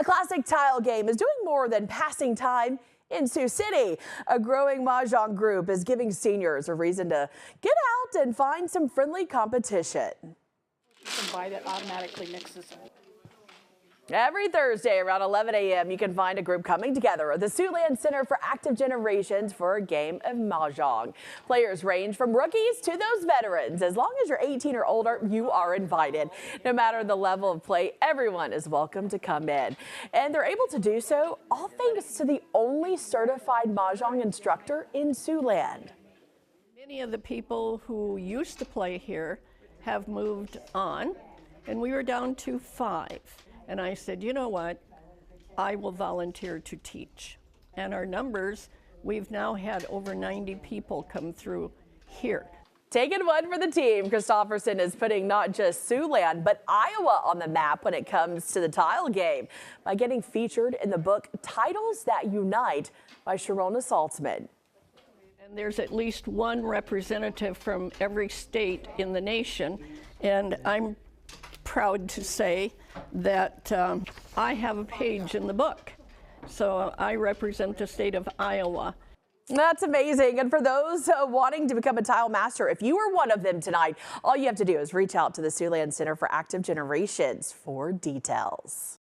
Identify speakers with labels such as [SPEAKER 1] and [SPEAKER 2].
[SPEAKER 1] The classic tile game is doing more than passing time in Sioux City. A growing mahjong group is giving seniors a reason to get out and find some friendly competition.
[SPEAKER 2] You can buy that automatically mixes.
[SPEAKER 1] Every Thursday around 11 a.m. you can find a group coming together at the Siouxland Center for Active Generations for a game of mahjong. Players range from rookies to those veterans. As long as you're 18 or older, you are invited. No matter the level of play, everyone is welcome to come in. And they're able to do so all thanks to the only certified mahjong instructor in Siouxland.
[SPEAKER 2] Many of the people who used to play here have moved on, and we were down to 5. And I said, you know what, I will volunteer to teach. And our numbers, we've now had over 90 people come through here.
[SPEAKER 1] Taking one for the team, Christopherson is putting not just Siouxland, but Iowa on the map when it comes to the tile game by getting featured in the book Titles That Unite by Sharona Saltzman.
[SPEAKER 2] And there's at least one representative from every state in the nation, and I'm proud to say that I have a page in the book. So I represent the state of Iowa.
[SPEAKER 1] That's amazing. And for those wanting to become a tile master, if you are one of them tonight, all you have to do is reach out to the Siouxland Center for Active Generations for details.